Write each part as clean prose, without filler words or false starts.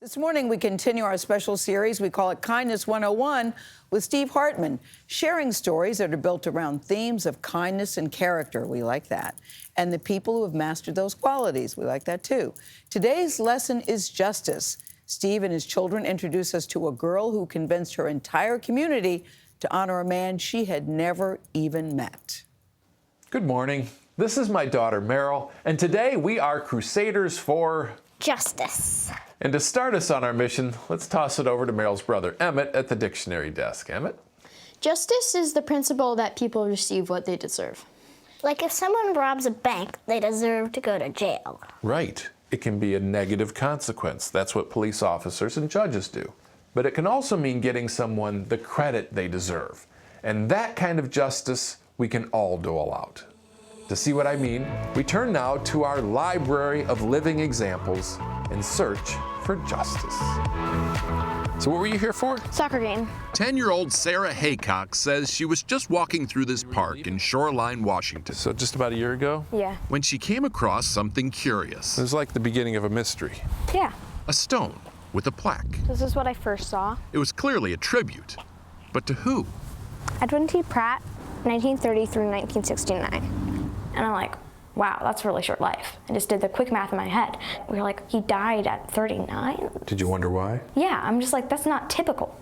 This morning, we continue our special series. We call it Kindness 101 with Steve Hartman, sharing stories that are built around themes of kindness and character. We like that. And the people who have mastered those qualities. We like that, too. Today's lesson is justice. Steve and his children introduce us to a girl who convinced her entire community to honor a man she had never even met. Good morning. This is my daughter, Meryl, and today we are crusaders for justice. And to start us on our mission, let's toss it over to Meryl's brother, Emmett, at the dictionary desk. Emmett? Justice is the principle that people receive what they deserve. Like if someone robs a bank, they deserve to go to jail. Right. It can be a negative consequence. That's what police officers and judges do. But it can also mean getting someone the credit they deserve. And that kind of justice we can all dole out. To see what I mean, we turn now to our library of living examples and search for justice. So what were you here for? Soccer game. 10-year-old Sarah Haycock says she was just walking through this park in Shoreline, Washington. So just about a year ago? Yeah. When she came across something curious. It was like the beginning of a mystery. Yeah. A stone with a plaque. This is what I first saw. It was clearly a tribute. But to who? Edwin T. Pratt, 1930 through 1969. And I'm like, wow, that's a really short life. I just did the quick math in my head. We were like, he died at 39? Did you wonder why? Yeah, I'm just like, that's not typical.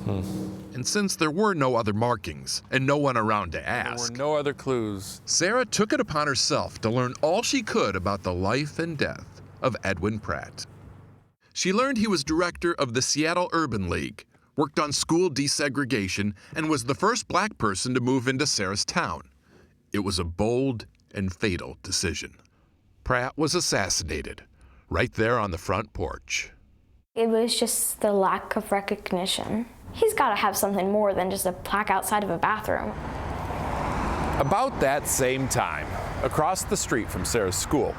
And since there were no other markings and no one around to ask, There were no other clues. Sarah took it upon herself to learn all she could about the life and death of Edwin Pratt. She learned he was director of the Seattle Urban League, worked on school desegregation, and was the first black person to move into Sarah's town. It was a bold and fatal decision. Pratt was assassinated right there on the front porch. It was just the lack of recognition. He's got to have something more than just a plaque outside of a bathroom. About that same time, across the street from Sarah's school,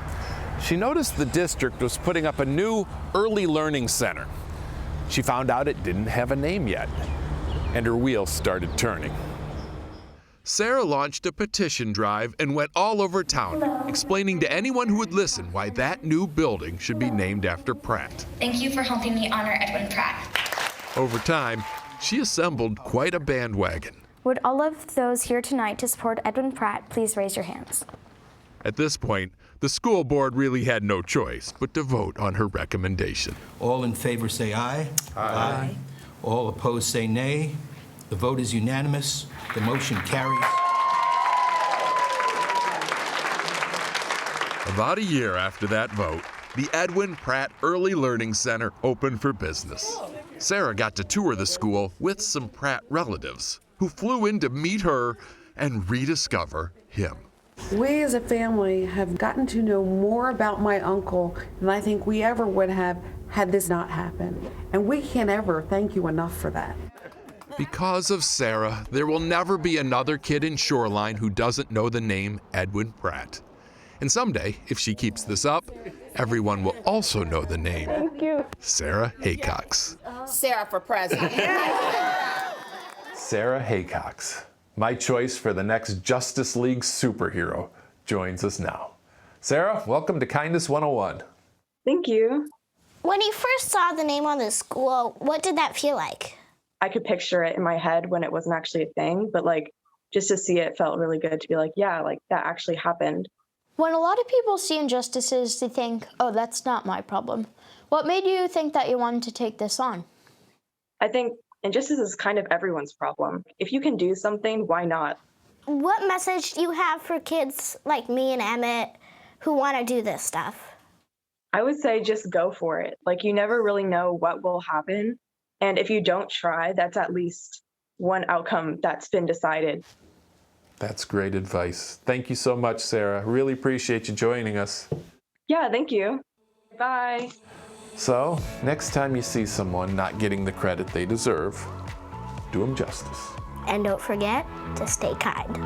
she noticed the district was putting up a new early learning center. She found out it didn't have a name yet, and her wheels started turning. Sarah launched a petition drive and went all over town, explaining to anyone who would listen why that new building should be named after Pratt. Thank you for helping me honor Edwin Pratt. Over time, she assembled quite a bandwagon. Would all of those here tonight to support Edwin Pratt please raise your hands? At this point, the school board really had no choice but to vote on her recommendation. All in favor say aye. Aye. All opposed say nay. The vote is unanimous. The motion carries. About a year after that vote, the Edwin Pratt Early Learning Center opened for business. Sarah got to tour the school with some Pratt relatives who flew in to meet her and rediscover him. We as a family have gotten to know more about my uncle than I think we ever would have had this not happened. And we can't ever thank you enough for that. Because of Sarah, there will never be another kid in Shoreline who doesn't know the name Edwin Pratt. And someday, if she keeps this up, everyone will also know the name. Thank you. Sarah Haycox. Sarah for president. Sarah Haycox, my choice for the next Justice League superhero, joins us now. Sarah, welcome to Kindness 101. Thank you. When you first saw the name on the school, what did that feel like? I could picture it in my head when it wasn't actually a thing, but just to see it felt really good to be like, yeah, that actually happened. When a lot of people see injustices, they think, oh, that's not my problem. What made you think that you wanted to take this on? I think injustice is kind of everyone's problem. If you can do something, why not? What message do you have for kids like me and Emmett who want to do this stuff? I would say just go for it. You never really know what will happen. And if you don't try, that's at least one outcome that's been decided. That's great advice. Thank you so much, Sarah. Really appreciate you joining us. Yeah, thank you. Bye. So, next time you see someone not getting the credit they deserve, do them justice. And don't forget to stay kind.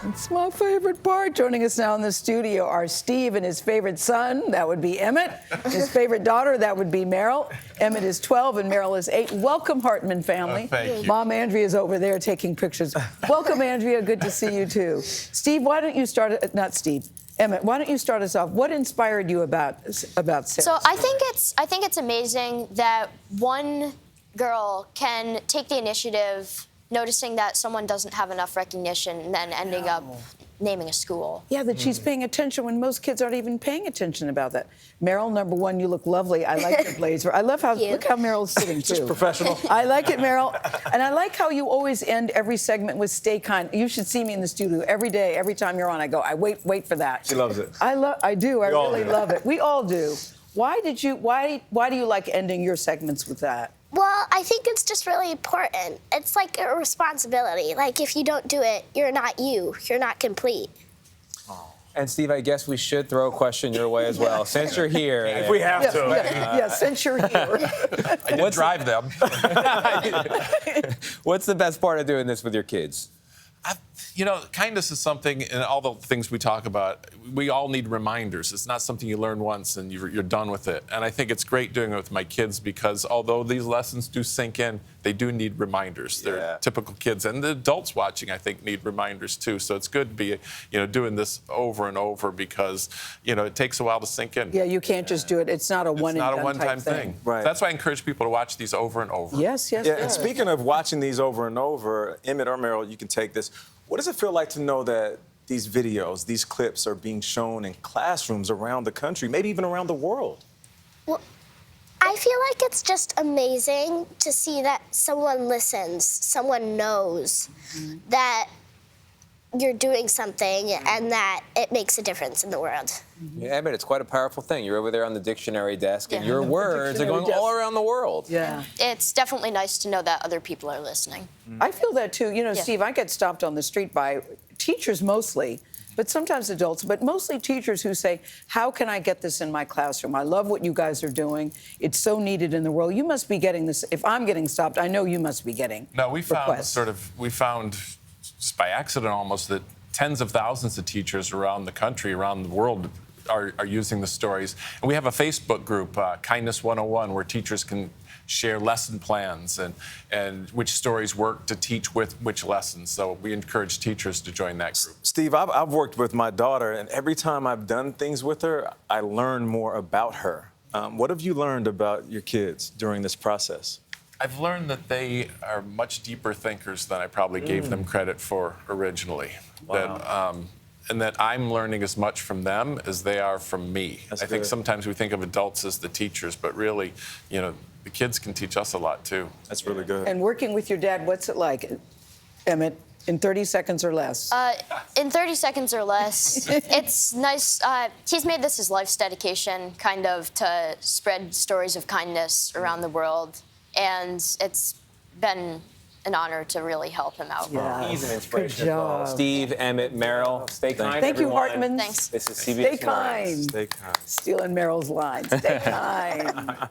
It's my favorite part. Joining us now in the studio are Steve and his favorite son, that would be Emmett. His favorite daughter, that would be Meryl. Emmett is 12 and Meryl is 8. Welcome, Hartman family. Thank you. Mom Andrea is over there taking pictures. Welcome, Andrea. Good to see you, too. Steve, why don't you start, not Steve, Emmett, why don't you start us off? What inspired you about Sarah? So I think it's amazing that one girl can take the initiative, noticing that someone doesn't have enough recognition, and then ending up naming a school. Yeah, that she's paying attention when most kids aren't even paying attention about that. Meryl, number one, you look lovely. I like your blazer. I love how, look how Meryl's sitting, too. Just professional. I like it, Meryl. And I like how you always end every segment with stay kind. You should see me in the studio every day. Every time you're on, I go, I wait for that. She loves it. I do. I really do. love it. We all do. Why do you like ending your segments with that? Well, I think it's just really important. It's like a responsibility. Like, if you don't do it, you're not you. You're not complete. And Steve, I guess we should throw a question your way as well, since you're here. If we have to. Yeah, since you're here. I did drive them. What's the best part of doing this with your kids? Kindness is something, and all the things we talk about, we all need reminders. It's not something you learn once and you're done with it. And I think it's great doing it with my kids because although these lessons do sink in, they do need reminders. They're typical kids. And the adults watching, I think, need reminders too. So it's good to be, doing this over and over because, it takes a while to sink in. Yeah, you can't just do it. It's not a one-and-done thing. Right. That's why I encourage people to watch these over and over. Yes. And speaking of watching these over and over, Emmett or Meryl, you can take this. What does it feel like to know that these videos, these clips are being shown in classrooms around the country, maybe even around the world? Well, I feel like it's just amazing to see that someone listens, someone knows that you're doing something and that it makes a difference in the world. Yeah, Emmett, it's quite a powerful thing. You're over there on the dictionary desk, and your words are going all around the world. Yeah. It's definitely nice to know that other people are listening. I feel that too. Steve, I get stopped on the street by teachers mostly, but sometimes adults, but mostly teachers who say, how can I get this in my classroom? I love what you guys are doing. It's so needed in the world. You must be getting this. If I'm getting stopped, I know you must be getting No, we found requests. just by accident almost that tens of thousands of teachers around the country, around the world are using the stories. And we have a Facebook group, Kindness 101, where teachers can share lesson plans and which stories work to teach with which lessons. So we encourage teachers to join that group. Steve, I've worked with my daughter, and every time I've done things with her, I learn more about her. What have you learned about your kids during this process? I've learned that they are much deeper thinkers than I probably gave them credit for originally. Wow. And that I'm learning as much from them as they are from me. That's I think good. sometimes we think of adults as the teachers, but really, the kids can teach us a lot too. That's really good. And working with your dad, what's it like, Emmett, in 30 seconds or less? In 30 seconds or less, it's nice. He's made this his life's dedication, kind of, to spread stories of kindness around the world. And it's been an honor to really help him out. Yeah. He's an inspiration Good as well. job. Steve, Emmett, Meryl, stay kind, Thank you, everyone. Hartman. Thanks. This is CBS Stay Mornings. kind. Stay kind. Stealing Meryl's line. Stay kind.